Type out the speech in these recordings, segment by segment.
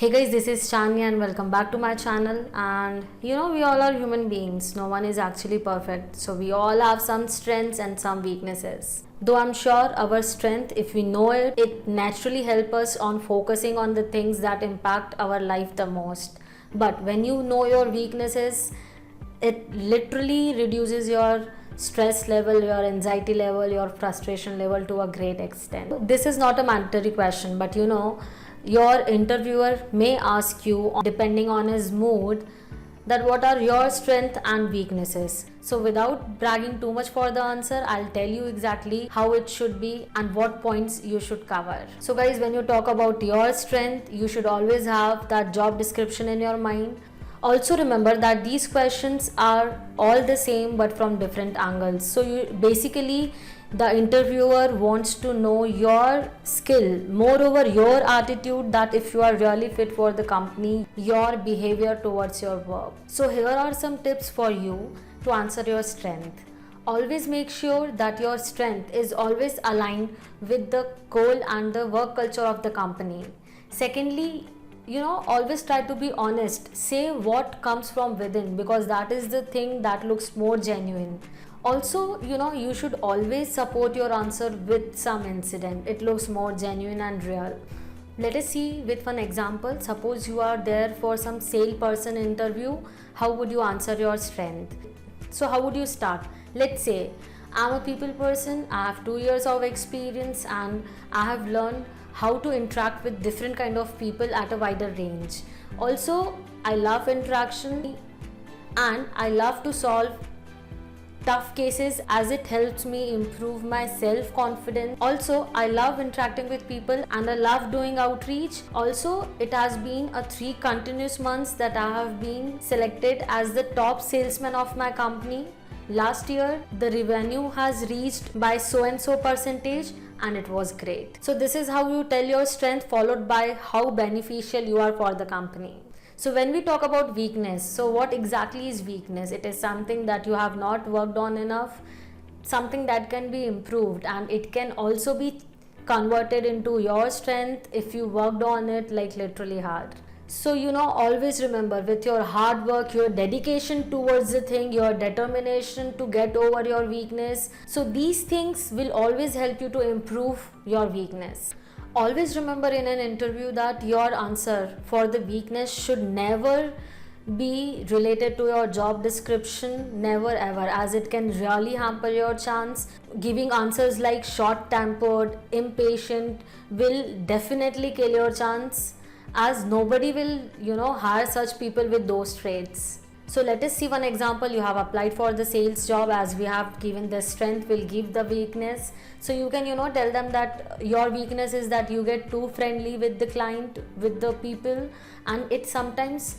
Hey guys, this is Chanya and welcome back to my channel. And we all are human beings. No one is actually perfect. So we all have some strengths and some weaknesses. Though I'm sure our strength, if we know it, it naturally helps us on focusing on the things that impact our life the most. But when you know your weaknesses, it literally reduces your stress level, your anxiety level, your frustration level to a great extent. This is not a mandatory question, but your interviewer may ask you, depending on his mood, that what are your strengths and weaknesses. So without bragging too much for the answer, I'll tell you exactly how it should be and what points you should cover. So guys, when you talk about your strength, you should always have that job description in your mind. Also remember that these questions are all the same but from different angles. So the interviewer wants to know your skill, moreover your attitude, that if you are really fit for the company, your behavior towards your work. So here are some tips for you to answer your strength. Always make sure that your strength is always aligned with the goal and the work culture of the company. Secondly, always try to be honest. Say what comes from within, because that is the thing that looks more genuine. Also, you should always support your answer with some incident. It looks more genuine and real. Let us see with one example. Suppose you are there for some salesperson interview. How would you answer your strength? So how would you start? Let's say I'm a people person. I have 2 years of experience and I have learned how to interact with different kind of people at a wider range. Also, I love interaction and I love to solve tough cases as it helps me improve my self-confidence. Also, I love interacting with people and I love doing outreach. Also, it has been 3 continuous months that I have been selected as the top salesman of my company. Last year, the revenue has reached by so and so percentage and it was great. So this is how you tell your strength, followed by how beneficial you are for the company. So when we talk about weakness, so what exactly is weakness? It is something that you have not worked on enough, something that can be improved, and it can also be converted into your strength if you worked on it like literally hard. So always remember, with your hard work, your dedication towards the thing, your determination to get over your weakness, so these things will always help you to improve your weakness. Always remember in an interview that your answer for the weakness should never be related to your job description, never ever, as it can really hamper your chance. Giving answers like short-tempered, impatient will definitely kill your chance, as nobody will hire such people with those traits. So let us see one example. You have applied for the sales job, as we have given the strength will give the weakness. So you can tell them that your weakness is that you get too friendly with the client, with the people, and it sometimes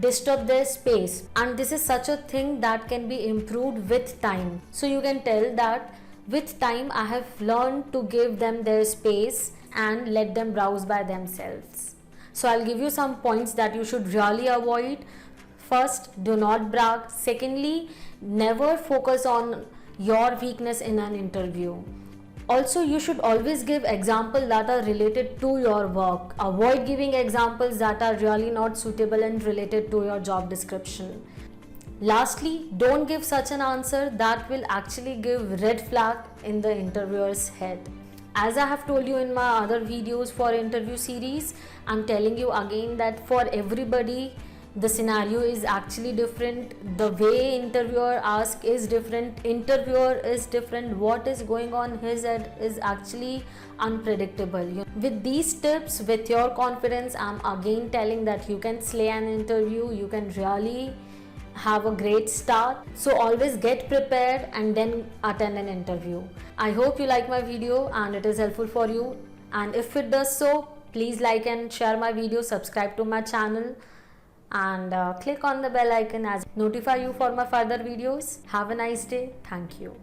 disturb their space, and this is such a thing that can be improved with time. So you can tell that with time I have learned to give them their space and let them browse by themselves. So I'll give you some points that you should really avoid. First, do not brag. Secondly, never focus on your weakness in an interview. Also, you should always give examples that are related to your work. Avoid giving examples that are really not suitable and related to your job description. Lastly, don't give such an answer that will actually give red flag in the interviewer's head. As I have told you in my other videos for interview series, I'm telling you again that for everybody, the scenario is actually different. The way interviewer asks is different. Interviewer is different. What is going on his head is actually unpredictable. With these tips, with your confidence, I'm again telling that you can slay an interview. You can really have a great start. So always get prepared and then attend an interview. I hope you like my video and it is helpful for you. And if it does so, please like and share my video, subscribe to my channel, and click on the bell icon as notify you for my further videos. Have a nice day. Thank you.